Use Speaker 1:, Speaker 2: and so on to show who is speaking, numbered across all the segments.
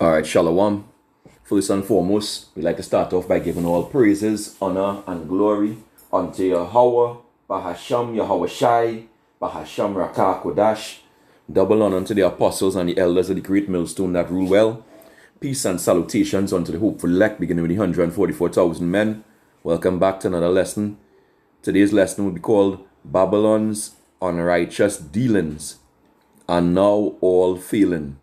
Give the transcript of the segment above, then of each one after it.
Speaker 1: All right, Shalom. First and foremost, we'd like to start off by giving all praises, honor, and glory unto Yahweh, Bahasham Yahweh Shai, Bahasham Rakah Kodash. Double honor unto the apostles and the elders of the great millstone that rule well. Peace and salutations unto the hopeful elect, beginning with the 144,000 men. Welcome back to another lesson. Today's lesson will be called Babylon's Unrighteous Dealings, and now all failing.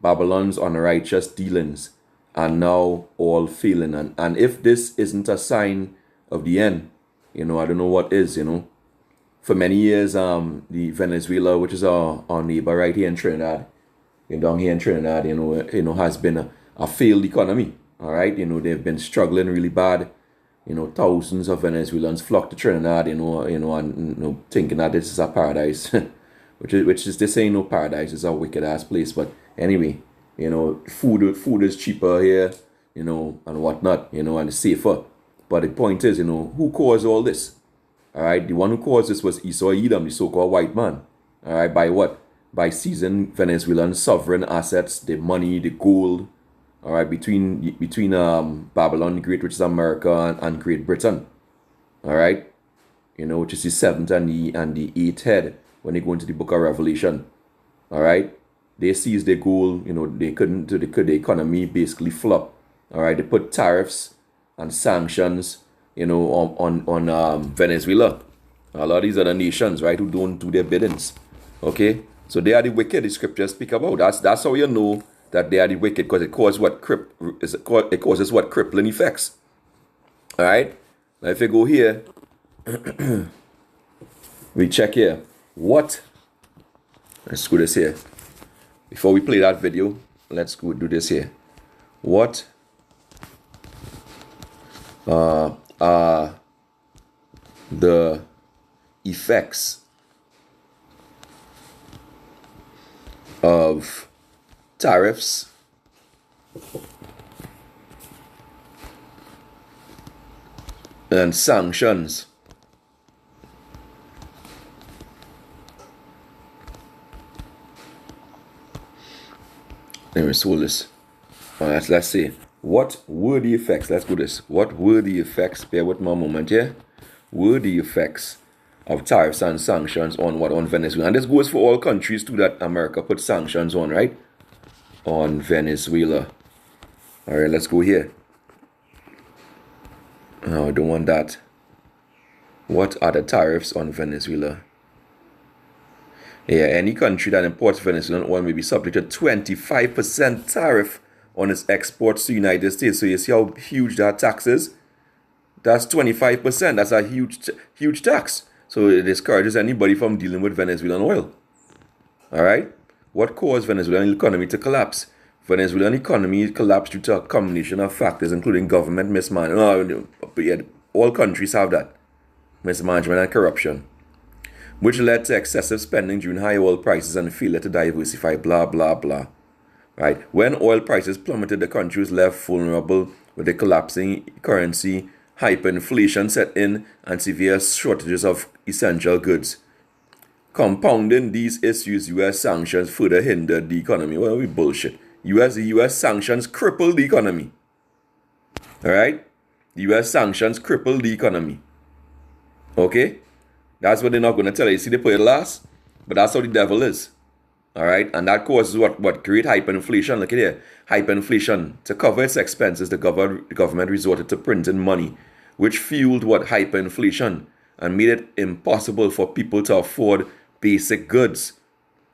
Speaker 1: Babylon's unrighteous dealings, and now all failing. And if this isn't a sign of the end, I don't know what is. For many years, the Venezuela, which is our neighbor right here in Trinidad, down here in Trinidad, has been a failed economy. All right, they've been struggling really bad. Thousands of Venezuelans flock to Trinidad, and thinking that this is a paradise, which is this ain't no paradise. It's a wicked ass place. But anyway, food is cheaper here, and whatnot, and it's safer. But the point is, who caused all this? All right, the one who caused this was Esau Edom, the so-called white man. All right, by what? By seizing Venezuelan sovereign assets, the money, the gold. All right, between Babylon the Great, which is America, and Great Britain. All right, which is the seventh and the eighth head when they go into the book of Revelation. All right, they seized their gold. The economy basically flop. All right, they put tariffs and sanctions, on Venezuela. A lot of these other nations, right, who don't do their biddings. Okay, so they are the wicked. The scriptures speak about. That's how you know that they are the wicked, because it causes what crippling effects. All right, now if you go here, we check here. Let's do this here. Before we play that video, let's go do this here. What are the effects of tariffs and sanctions Let's hold this. Let's see. What were the effects? Let's do this. What were the effects? Bear with me a moment here. Were the effects of tariffs and sanctions on Venezuela? And this goes for all countries too that America put sanctions on, right? On Venezuela. All right, let's go here. No, I don't want that. What are the tariffs on Venezuela? Yeah, any country that imports Venezuelan oil may be subject to 25% tariff on its exports to the United States. So you see how huge that tax is? That's 25%. That's a huge tax. So it discourages anybody from dealing with Venezuelan oil. All right? What caused Venezuelan economy to collapse? Venezuelan economy collapsed due to a combination of factors, including government mismanagement. All countries have that. Mismanagement and corruption, which led to excessive spending during high oil prices and failure to diversify, blah, blah, blah. Right? When oil prices plummeted, the country was left vulnerable with a collapsing currency, hyperinflation set in, and severe shortages of essential goods. Compounding these issues, U.S. sanctions further hindered the economy. Well, we bullshit. The U.S. sanctions crippled the economy. All right? The U.S. sanctions crippled the economy. Okay? That's what they're not going to tell you. See, they put it last, but that's how the devil is. All right? And that causes what create hyperinflation. Look at here. Hyperinflation. To cover its expenses, the government resorted to printing money, which fueled hyperinflation and made it impossible for people to afford basic goods.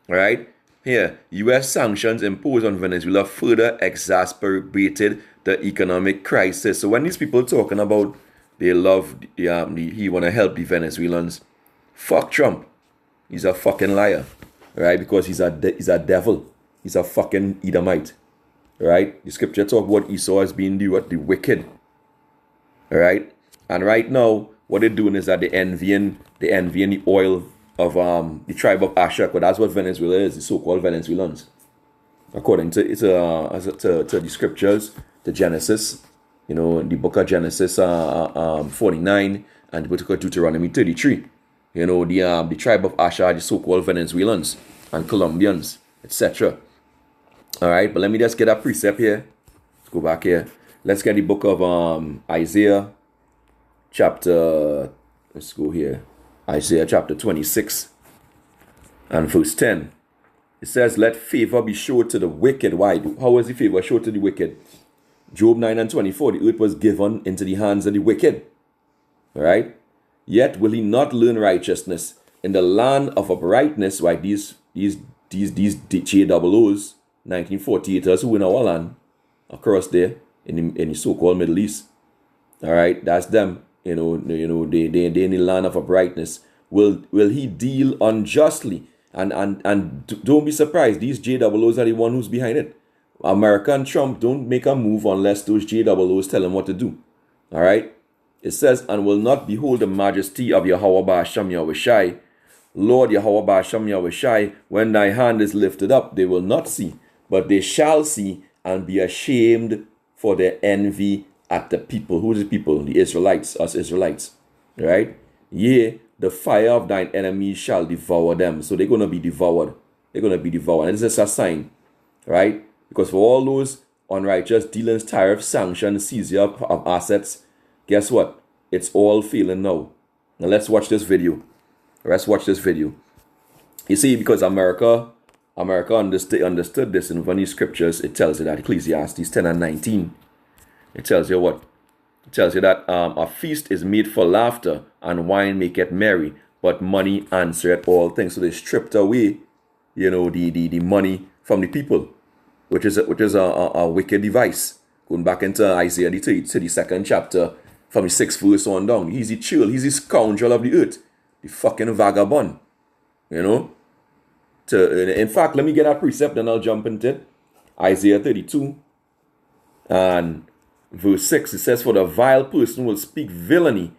Speaker 1: All right? Here, U.S. sanctions imposed on Venezuela further exacerbated the economic crisis. So when these people talking about he want to help the Venezuelans, fuck Trump. He's a fucking liar, right? Because he's a devil. He's a fucking Edomite, right? The scripture talk about Esau as being the wicked, all right? And right now, what they're doing is that they're envying the oil of the tribe of Asher, because that's what Venezuela is, the so-called Venezuelans, according to the scriptures, the Genesis. The book of Genesis 49 and the book of Deuteronomy 33. The tribe of Asher, the so-called Venezuelans and Colombians, etc. All right, but let me just get a precept here. Let's go back here. Let's get the book of Isaiah chapter, let's go here. Isaiah chapter 26 and verse 10. It says, let favor be showed to the wicked. Why? How was the favor showed to the wicked? Job 9 and 24, the earth was given into the hands of the wicked. All right? Yet will he not learn righteousness in the land of uprightness. Why? These JOOs, 1948ers who in our land, across there, in the so-called Middle East. All right? That's them. They in the land of uprightness. Will he deal unjustly? And don't be surprised. These JOOs are the one who's behind it. America and Trump don't make a move unless those JOOs tell them what to do. All right? It says, and will not behold the majesty of Yahweh Ba'asham Yahushai. Lord Yahweh Ba'asham Yahushai, when thy hand is lifted up, they will not see, but they shall see and be ashamed for their envy at the people. Who is the people? The Israelites, us Israelites. All right? Yea, the fire of thine enemies shall devour them. So they're going to be devoured. They're going to be devoured. And this is a sign, right? Because for all those unrighteous dealings, tariff, sanctions, seizure of assets, guess what? It's all failing now. Now let's watch this video. Let's watch this video. You see, because America understood this in one of these scriptures, it tells you that Ecclesiastes 10 and 19. It tells you what? It tells you that a feast is made for laughter, and wine maketh merry, but money answereth all things. So they stripped away, the money from the people, which is a wicked device. Going back into Isaiah the 32nd chapter, from the 6th verse on down. He's the chill, he's the scoundrel of the earth, the fucking vagabond. In fact, let me get a precept, then I'll jump into it. Isaiah 32 and verse 6, it says, for the vile person will speak villainy,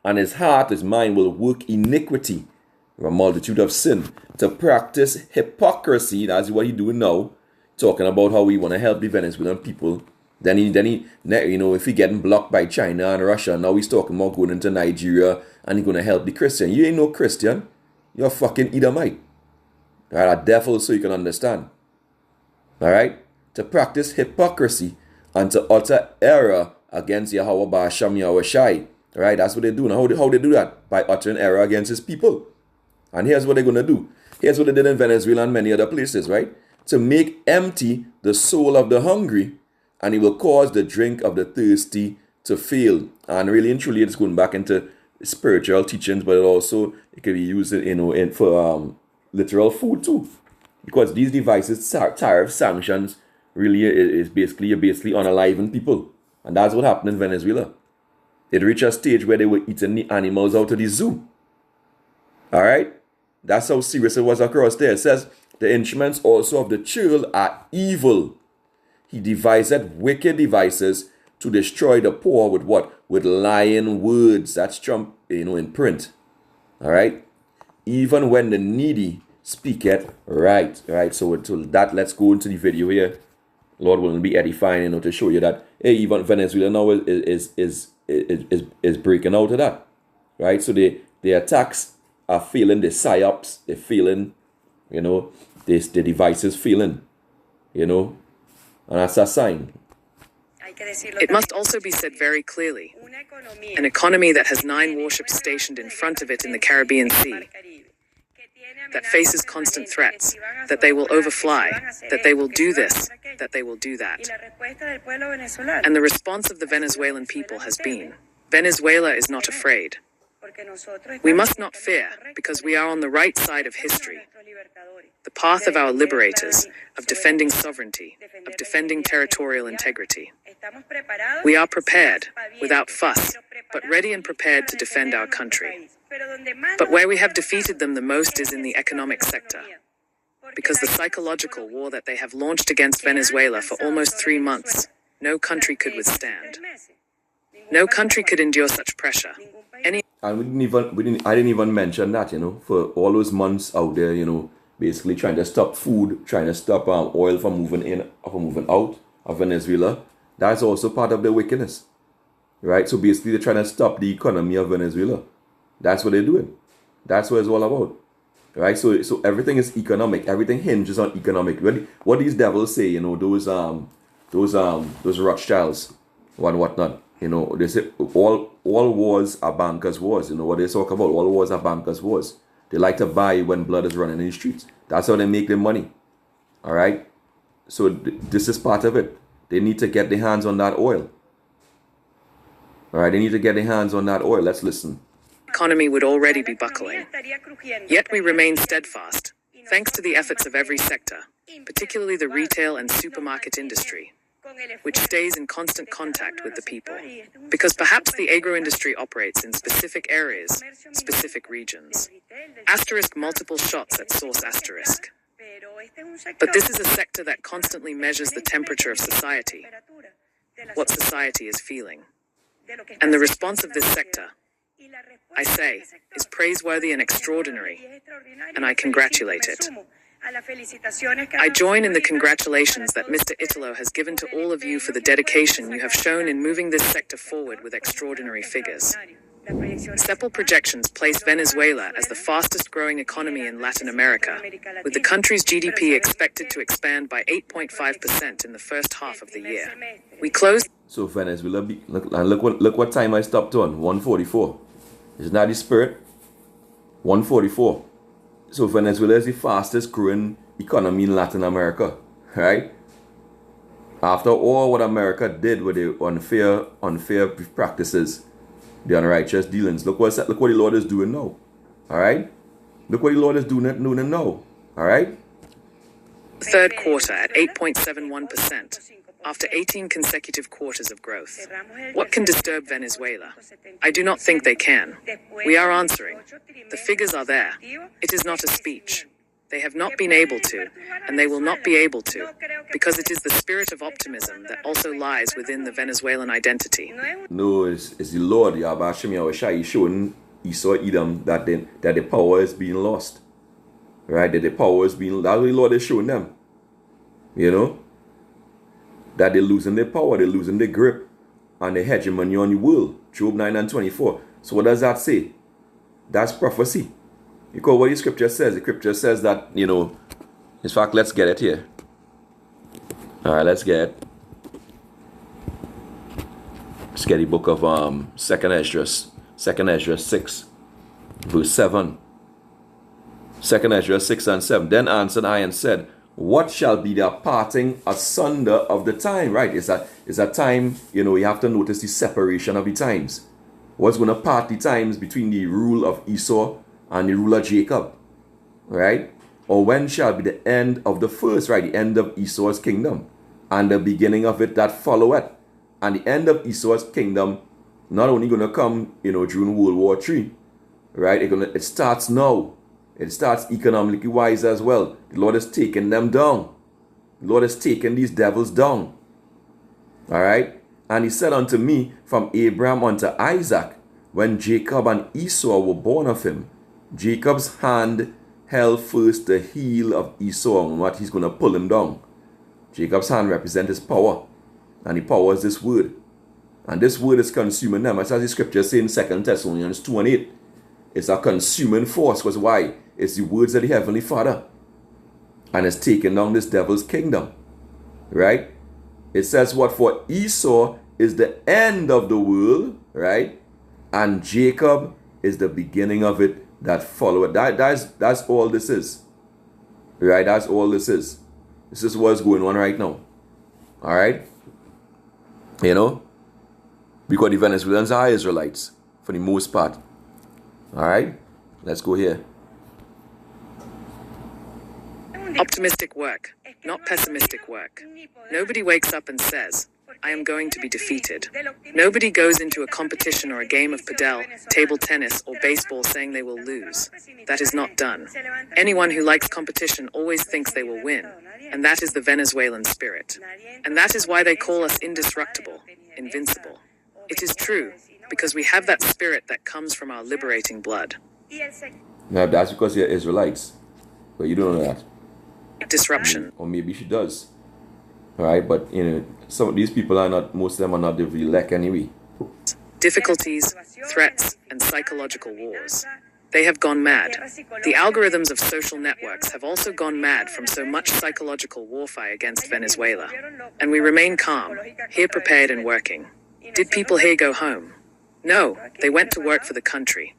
Speaker 1: and his mind will work iniquity, a multitude of sin, to practice hypocrisy. That's what he's doing now, talking about how we want to help the Venezuelan people. Then he, if he getting blocked by China and Russia, now he's talking about going into Nigeria and he's going to help the Christian. You ain't no Christian. You're a fucking Edomite. All right, a devil, so you can understand. All right? To practice hypocrisy and to utter error against Yahweh Ba'asham Yahushai. All right, that's what they do. Now, how they do that? By uttering error against his people. And here's what they're going to do. Here's what they did in Venezuela and many other places, right? To make empty the soul of the hungry, and it will cause the drink of the thirsty to fail. And really and truly, it's going back into spiritual teachings, but it can be used, for literal food too. Because these devices, tariff, sanctions, really you're basically unaliving people. And that's what happened in Venezuela. It reached a stage where they were eating the animals out of the zoo. All right? That's how serious it was across there. It says, the instruments also of the churl are evil. He devised wicked devices to destroy the poor with what? With lying words. That's Trump, in print. All right? Even when the needy speaketh right. All right? So to that, let's go into the video here. Lord will be edifying, to show you that, hey, even Venezuela now is breaking out of that. Right? So the attacks are failing, the psyops, they're failing, the devices failing, and that's a sign.
Speaker 2: It must also be said very clearly, an economy that has 9 warships stationed in front of it in the Caribbean Sea, that faces constant threats, that they will overfly, that they will do this, that they will do that. And the response of the Venezuelan people has been, Venezuela is not afraid. We must not fear, because we are on the right side of history, the path of our liberators, of defending sovereignty, of defending territorial integrity. We are prepared, without fuss, but ready and prepared to defend our country. But where we have defeated them the most is in the economic sector, because the psychological war that they have launched against Venezuela for almost 3 months, no country could withstand. No country could endure such pressure.
Speaker 1: And I didn't even mention that, for all those months out there, basically trying to stop food, trying to stop oil from moving in, from moving out of Venezuela. That's also part of their wickedness, right? So basically they're trying to stop the economy of Venezuela. That's what they're doing. That's what it's all about. right? So everything is economic. Everything hinges on economic. What these devils say, those Rothschilds, whatnot. They say all wars are bankers' wars. What they talk about? All wars are bankers' wars. They like to buy when blood is running in the streets. That's how they make their money. All right. So this is part of it. They need to get their hands on that oil. All right. They need to get their hands on that oil. Let's listen.
Speaker 2: Economy would already be buckling. Yet we remain steadfast, thanks to the efforts of every sector, particularly the retail and supermarket industry, which stays in constant contact with the people. Because perhaps the agro-industry operates in specific areas, specific regions. Asterisk multiple shots at source asterisk. But this is a sector that constantly measures the temperature of society, what society is feeling. And the response of this sector, I say, is praiseworthy and extraordinary, and I congratulate it. I join in the congratulations that Mr. Italo has given to all of you for the dedication you have shown in moving this sector forward with extraordinary figures. CEPAL projections place Venezuela as the fastest growing economy in Latin America, with the country's GDP expected to expand by 8.5% in the first half of the year. We closed.
Speaker 1: So Venezuela, look what time I stopped on, 1:44. Isn't that the spirit? 1:44. So Venezuela is the fastest growing economy in Latin America, right? After all what America did with the unfair practices, the unrighteous dealings, look what the Lord is doing now. All right? Look what the Lord is doing now. All right?
Speaker 2: Third quarter at 8.71%, after 18 consecutive quarters of growth. What can disturb Venezuela? I do not think they can. We are answering. The figures are there. It is not a speech. They have not been able to, and they will not be able to, because it is the spirit of optimism that also lies within the Venezuelan identity.
Speaker 1: No, it's the Lord, Yahweh He's showing Esau Edom that the power is being lost. Right? That the power is being, that's what the Lord is showing them. That they're losing their power, they're losing their grip and the hegemony on the world. Job 9:24. So what does that say? That's prophecy. Because what the scripture says that, in fact, let's get it here. All right, let's get the book of 2nd Ezra 6, verse 7. 2nd Ezra 6 and 7. Then answered I and said, what shall be the parting asunder of the time? Right, it's a time, you have to notice the separation of the times. What's going to part the times between the rule of Esau and the rule of Jacob? Right? Or when shall be the end of the first, right? The end of Esau's kingdom and the beginning of it that followeth. And the end of Esau's kingdom not only going to come, during World War III, right? It starts now. It starts economically wise as well. The Lord is taking them down. The Lord is taking these devils down. All right? And he said unto me, from Abraham unto Isaac, when Jacob and Esau were born of him, Jacob's hand held first the heel of Esau, and what he's going to pull him down. Jacob's hand represents his power. And the power is this word. And this word is consuming them. As the scripture says in 2 Thessalonians 2:8. It's a consuming force. Because why? It's the words of the Heavenly Father. And it's taking down this devil's kingdom. Right? It says what? For Esau is the end of the world. Right? And Jacob is the beginning of it that followeth. That's all this is. Right? That's all this is. This is what's going on right now. Alright? Because the Venezuelans are Israelites. For the most part. Alright? Let's go here.
Speaker 2: Optimistic work, not pessimistic work. Nobody wakes up and says, I am going to be defeated. Nobody goes into a competition or a game of padel, table tennis, or baseball saying they will lose. That is not done. Anyone who likes competition always thinks they will win, and that is the Venezuelan spirit. And that is why they call us indestructible, invincible. It is true, because we have that spirit that comes from our liberating blood.
Speaker 1: Now that's because you're Israelites. But you don't know that.
Speaker 2: Disruption.
Speaker 1: Or maybe she does. Alright, but some of these people are not, most of them are not the elect anyway.
Speaker 2: Difficulties, threats, and psychological wars. They have gone mad. The algorithms of social networks have also gone mad from so much psychological warfare against Venezuela. And we remain calm, here prepared and working. Did people here go home? No, they went to work for the country.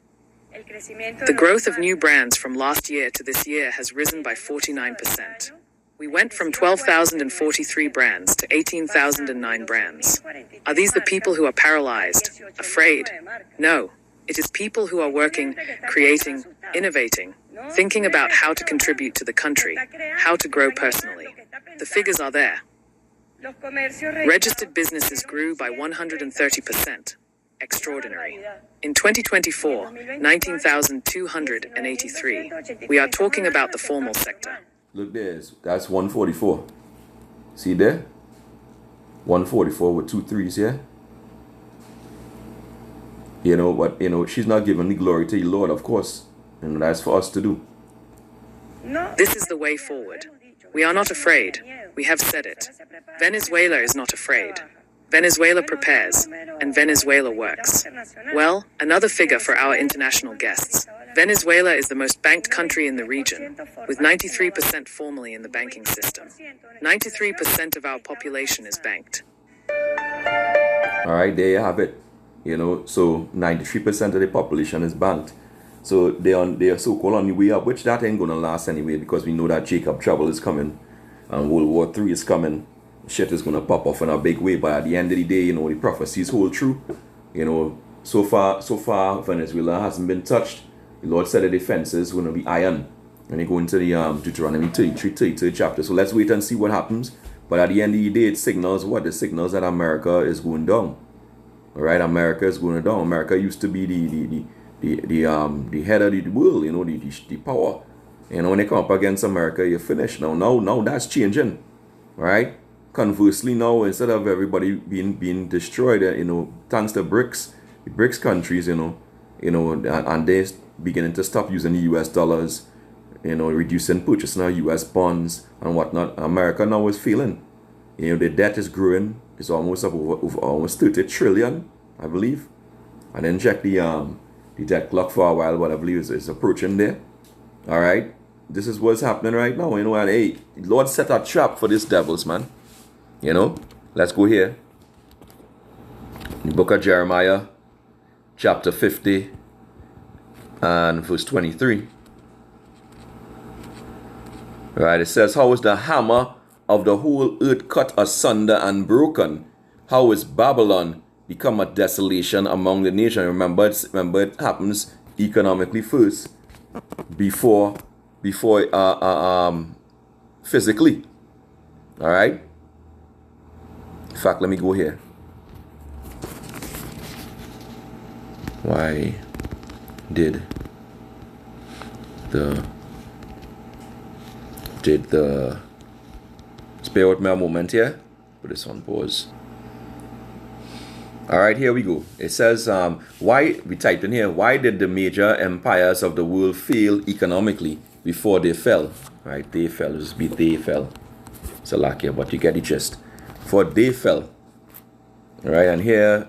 Speaker 2: The growth of new brands from last year to this year has risen by 49%. We went from 12,043 brands to 18,009 brands. Are these the people who are paralyzed, afraid? No. It is people who are working, creating, innovating, thinking about how to contribute to the country, how to grow personally. The figures are there. Registered businesses grew by 130%. Extraordinary. In 2024, 19,283. We are talking about the formal sector.
Speaker 1: Look there, that's 144. See there? 144 with 2 3s here. You know, but she's not giving the glory to the Lord, of course. And that's for us to do.
Speaker 2: This is the way forward. We are not afraid. We have said it. Venezuela is not afraid. Venezuela prepares, and Venezuela works. Well, another figure for our international guests. Venezuela is the most banked country in the region, with 93% formally in the banking system. 93% of our population is banked.
Speaker 1: All right, there you have it. So 93% of the population is banked. So they're so-called on the way up, which that ain't gonna last anyway, because we know that Jacob trouble is coming and World War III is coming. Shit is gonna pop off in a big way. But at the end of the day, the prophecies hold true. So far Venezuela hasn't been touched. The Lord said the defense is gonna be iron. And they go into the Deuteronomy 33 chapter. So let's wait and see what happens. But at the end of the day, it signals what? It signals that America is going down. All right, America is going down. America used to be the head of the world, the power. When they come up against America, you're finished. Now that's changing. All right. Conversely, now instead of everybody being destroyed, thanks to BRICS, the BRICS countries, and they beginning to stop using the U.S. dollars, reducing purchasing of U.S. bonds and whatnot. America now is feeling, the debt is growing. It's almost up over almost 30 trillion, I believe. I didn't check the debt clock for a while, but I believe it's approaching there. All right, this is what's happening right now. And hey, the Lord set a trap for these devils, man. Let's go here. The book of Jeremiah, chapter 50 and verse 23. Right, it says, how is the hammer of the whole earth cut asunder and broken? How is Babylon become a desolation among the nations? Remember it happens economically first, before physically. All right. In fact, let me go here. Why did the spare with me a moment here? Put this on pause. All right, here we go. It says, why we typed in here, why did the major empires of the world fail economically before they fell? Right, they fell. Just be they fell. It's a lack here, but you get the gist. For they fell. All right, and here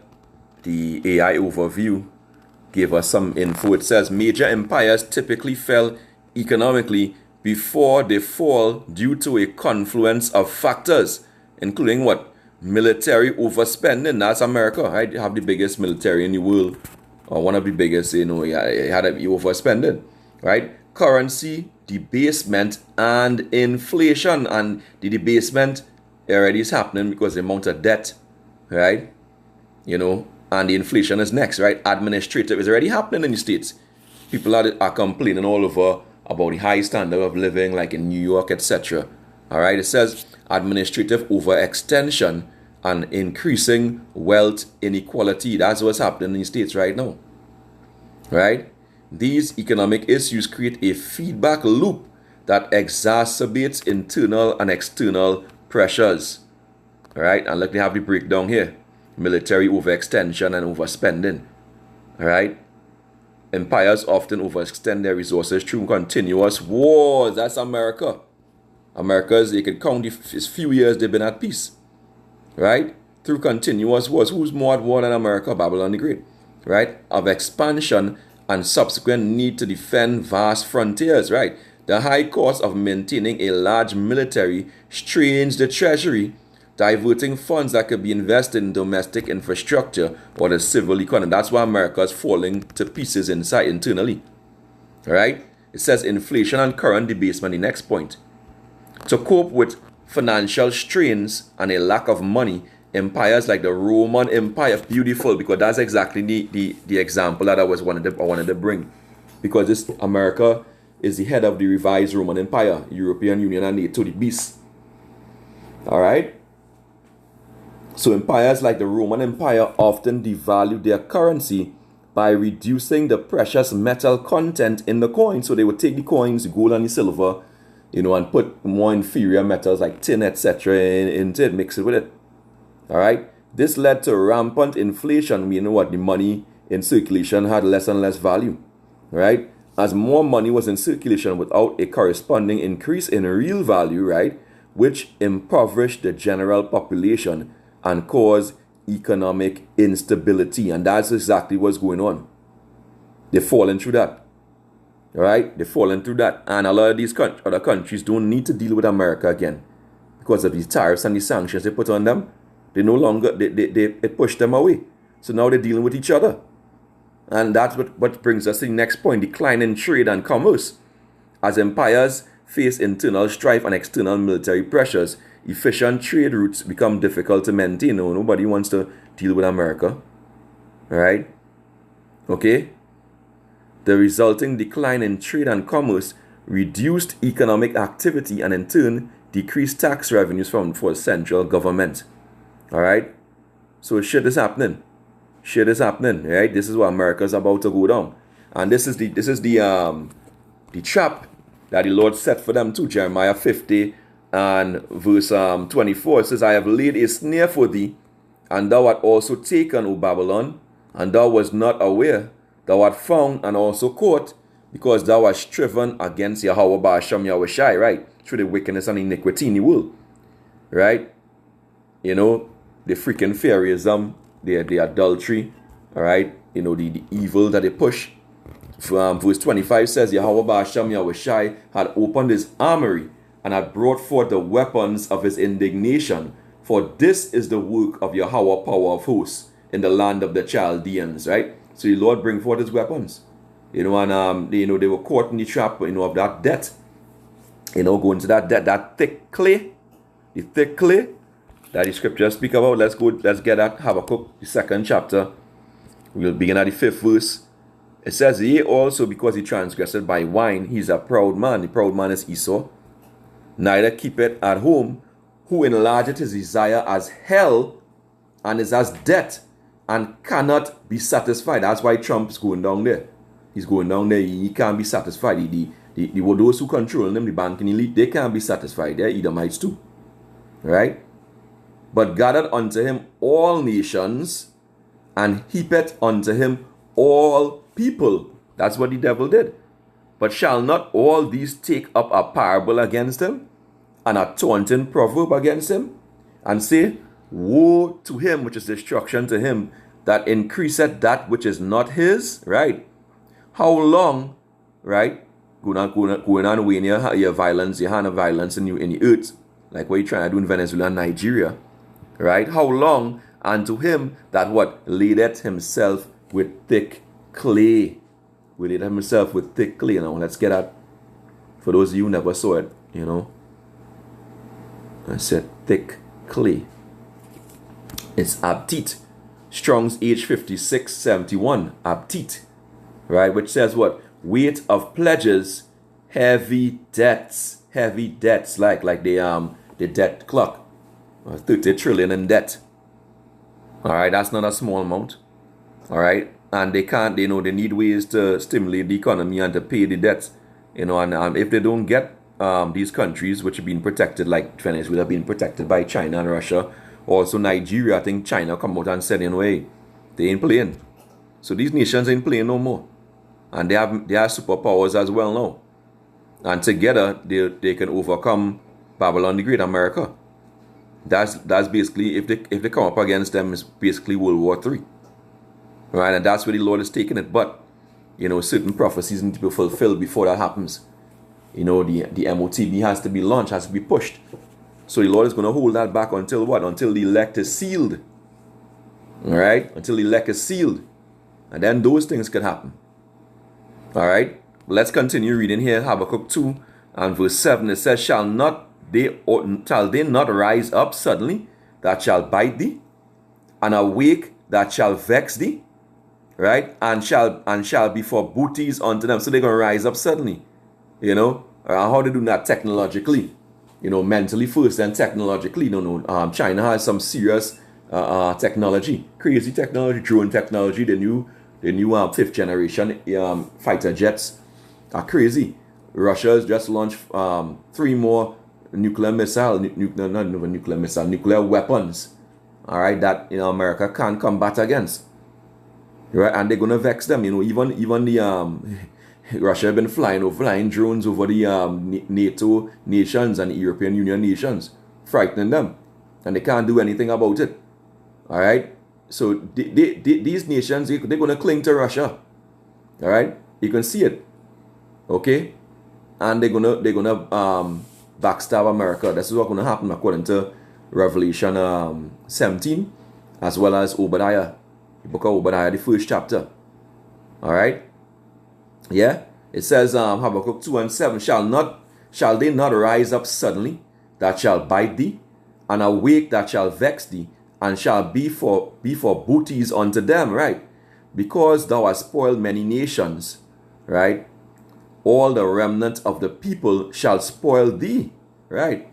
Speaker 1: the AI overview gave us some info. It says major empires typically fell economically before they fall due to a confluence of factors, including what? Military overspending. That's America, right? You have the biggest military in the world, or one of the biggest, you had to be overspending, right? Currency debasement and inflation. And the debasement already is happening because the amount of debt, right? And the inflation is next, right? Administrative is already happening in the States. People are complaining all over about the high standard of living, like in New York, etc. All right, it says administrative overextension and increasing wealth inequality. That's what's happening in the States right now. Right? These economic issues create a feedback loop that exacerbates internal and external pressures. All right, and look, they have the breakdown here. Military overextension and overspending. All right. Empires often overextend their resources through continuous wars. That's America. They could count the few years they've been at peace. Right? Through continuous wars. Who's more at war than America? Babylon the Great. Right? Of expansion and subsequent need to defend vast frontiers, right? The high cost of maintaining a large military strains the treasury, diverting funds that could be invested in domestic infrastructure or the civil economy. That's why America is falling to pieces inside internally. All right? It says inflation and current debasement, the next point. To cope with financial strains and a lack of money, empires like the Roman Empire, beautiful, because that's exactly the example that I wanted to bring. Because this America is the head of the revised Roman Empire, European Union and NATO, the beast. All right? So empires like the Roman Empire often devalue their currency by reducing the precious metal content in the coin. So they would take the coins, the gold and the silver, and put more inferior metals like tin, etc. into it, mix it with it. All right? This led to rampant inflation. We know what the money in circulation had less and less value. Right? As more money was in circulation without a corresponding increase in real value, right, which impoverished the general population and caused economic instability. And that's exactly what's going on. They're falling through that. All right? They're falling through that. And a lot of these other countries don't need to deal with America again because of these tariffs and the sanctions they put on them. They no longer, it pushed them away. So now they're dealing with each other. And that's what brings us to the next point, decline in trade and commerce. As empires face internal strife and external military pressures, efficient trade routes become difficult to maintain. Nobody wants to deal with America. All right? Okay? The resulting decline in trade and commerce reduced economic activity and in turn decreased tax revenues for the central government. All right? So shit is happening. Shit is happening, right? This is what America's about to go down. And this is the trap that the Lord set for them too. Jeremiah 50 and verse 24. It says, I have laid a snare for thee, and thou art also taken, O Babylon, and thou wast not aware. Thou art found and also caught, because thou hast striven against Yahweh Ba'ashem Yahushai, right? Through the wickedness and iniquity in the world. Right? The freaking Pharaohism, the adultery, all right, the evil that they push. Verse 25 says, Yahweh Ba'ashem Yahushai had opened his armory and had brought forth the weapons of his indignation. For this is the work of Yahweh, power of hosts, in the land of the Chaldeans, right? So the Lord bring forth his weapons. They were caught in the trap, of that debt. Going to that debt, that thick clay, the thick clay that the scriptures speak about. Let's get at Habakkuk, the 2nd chapter. We'll begin at the 5th verse. It says, yea, also because he transgressed by wine, he's a proud man. The proud man is Esau. Neither keepeth at home, who enlargeth his desire as hell, and is as death, and cannot be satisfied. That's why Trump's going down there. He's going down there. He can't be satisfied. Those who control him, the banking elite, they can't be satisfied. They're Edomites too. Right? But gathered unto him all nations, and heapeth unto him all people. That's what the devil did. But shall not all these take up a parable against him, and a taunting proverb against him, and say, woe to him, which is destruction to him, that increaseth that which is not his? Right? How long, right? Going on when your violence, your hand of violence in the earth, like what you're trying to do in Venezuela and Nigeria. Right? How long unto him that what? Ladeth himself with thick clay. We ladeth himself with thick clay. Now let's get at, for those of you who never saw it, I said thick clay. It's Abtit. Strong's H5671. Abtit. Right? Which says what? Weight of pledges, heavy debts. Heavy debts. Like the debt clock. 30 trillion in debt. Alright, that's not a small amount. Alright, and they need ways to stimulate the economy and to pay the debts. And if they don't get these countries which are being protected, like Venezuela being protected by China and Russia, also Nigeria, I think China come out and said, hey, they ain't playing. So these nations ain't playing no more. And they are superpowers as well now. And together, they can overcome Babylon the Great, America. That's basically, if they come up against them, it's basically World War III. Right? And that's where the Lord is taking it. But certain prophecies need to be fulfilled before that happens. The MOTB has to be launched, has to be pushed. So the Lord is going to hold that back until what? Until the elect is sealed. All right? Until the elect is sealed. And then those things can happen. All right? Let's continue reading here. Habakkuk 2 and verse 7. It says, shall they not rise up suddenly that shall bite thee? And awake that shall vex thee? Right? And shall be for booties unto them. So they're going to rise up suddenly. How they do that technologically? Mentally first and technologically. China has some serious technology, crazy technology, drone technology. The new 5th generation fighter jets are crazy. Russia has just launched 3 more nuclear weapons. All right, that America can't combat against. Right, and they're gonna vex them. Even the Russia have been flying drones over the NATO nations and the European Union nations, frightening them, and they can't do anything about it. All right, so these nations, they're going to cling to Russia. All right, you can see it. Okay, and they're gonna backstab America. This is what's going to happen according to Revelation 17, as well as Obadiah, the book of Obadiah, the 1st chapter. All right. Yeah, it says Habakkuk 2 and 7, shall they not rise up suddenly that shall bite thee, and awake that shall vex thee, and shall be for booties unto them, right? Because thou hast spoiled many nations, right? All the remnant of the people shall spoil thee, right?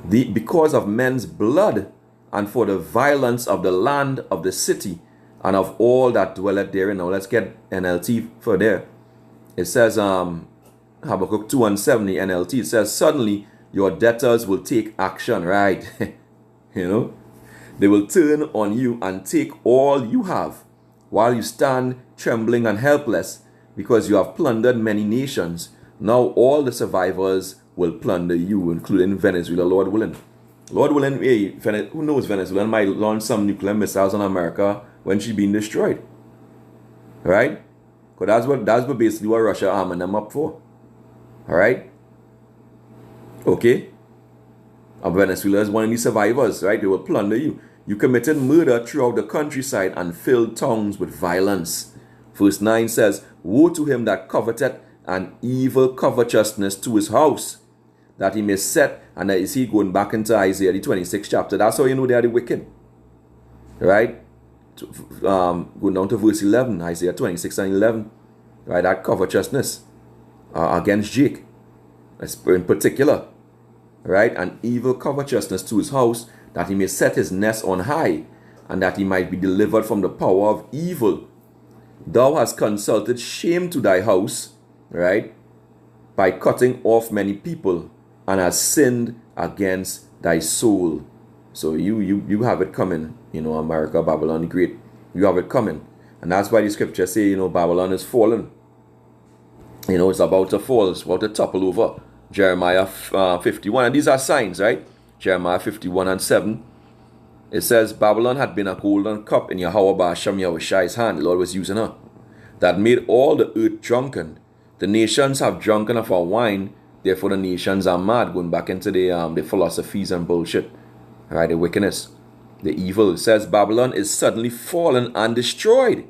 Speaker 1: Because of men's blood, and for the violence of the land of the city, and of all that dwelleth therein. Now let's get NLT for there. It says Habakkuk 2 and 7, the NLT, it says, suddenly your debtors will take action, right? They will turn on you and take all you have, while you stand trembling and helpless, because you have plundered many nations. Now all the survivors will plunder you, including Venezuela, Lord willing. Lord willing, hey, who knows, Venezuela might launch some nuclear missiles on America when she's being destroyed. Right? Because that's basically what Russia arming them up for. Alright? Okay? And Venezuela is one of these survivors, right? They will plunder you. You committed murder throughout the countryside and filled towns with violence. Verse 9 says, woe to him that coveteth an evil covetousness to his house, that he may set, and is he going back into Isaiah the 26th chapter. That's how you know they are the wicked. Right? Going down to verse 11, Isaiah 26 and 11. Right? That covetousness against Jake. In particular. Right? An evil covetousness to his house, that he may set his nest on high, and that he might be delivered from the power of evil. Thou hast consulted shame to thy house, right? By cutting off many people, and hast sinned against thy soul. So you have it coming, America, Babylon the Great. You have it coming. And that's why the scriptures say, Babylon is fallen. It's about to fall. It's about to topple over. Jeremiah 51. And these are signs, right? Jeremiah 51 and 7. It says, Babylon had been a golden cup in Yahweh Ba'ashem Yahushai's hand. The Lord was using her. That made all the earth drunken. The nations have drunken of our wine. Therefore the nations are mad. Going back into the philosophies and bullshit. Right, the wickedness. The evil. It says, Babylon is suddenly fallen and destroyed.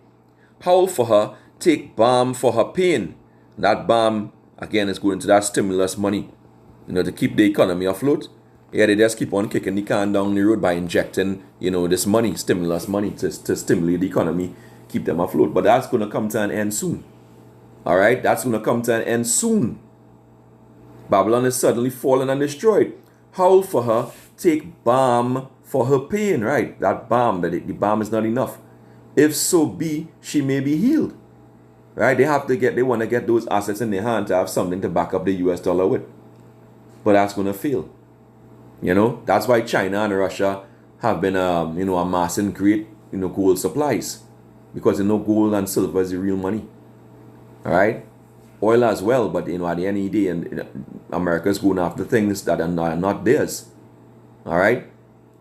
Speaker 1: Howl for her. Take balm for her pain. That balm, again, is going to that stimulus money. To keep the economy afloat. Yeah, they just keep on kicking the can down the road by injecting, this money, stimulus money, to stimulate the economy, keep them afloat. But that's going to come to an end soon. All right? That's going to come to an end soon. Babylon is suddenly fallen and destroyed. Howl for her, take balm for her pain, right? That balm, the balm is not enough. If so be, she may be healed. Right? They want to get those assets in their hand to have something to back up the US dollar with. But that's going to fail. That's why China and Russia have been, amassing great, gold supplies. Because, gold and silver is the real money. All right? Oil as well, but, at the end of the day, and America's going after things that are not theirs. All right?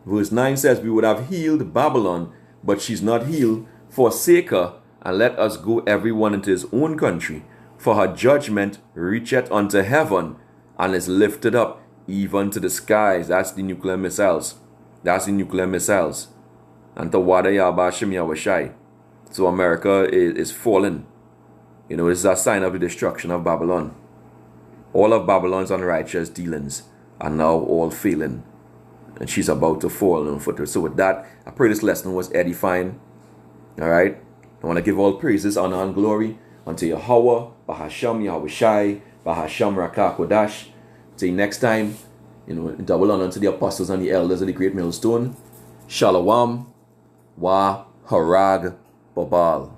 Speaker 1: Verse 9 says, we would have healed Babylon, but she's not healed. Forsake her, and let us go every one into his own country. For her judgment reacheth unto heaven, and is lifted up even to the skies. That's the nuclear missiles. That's the nuclear missiles. And to wada yabashim yawashai. So America is falling. You know, this is a sign of the destruction of Babylon. All of Babylon's unrighteous dealings are now all failing. And she's about to fall on foot. So with that, I pray this lesson was edifying. Alright? I want to give all praises, honor, and glory unto Yahweh, Bahasham Yahushai, Bahasham Rakah Kodash. Till next time, you know, double honor unto the apostles and the elders of the great millstone. Shalom wa harag babal.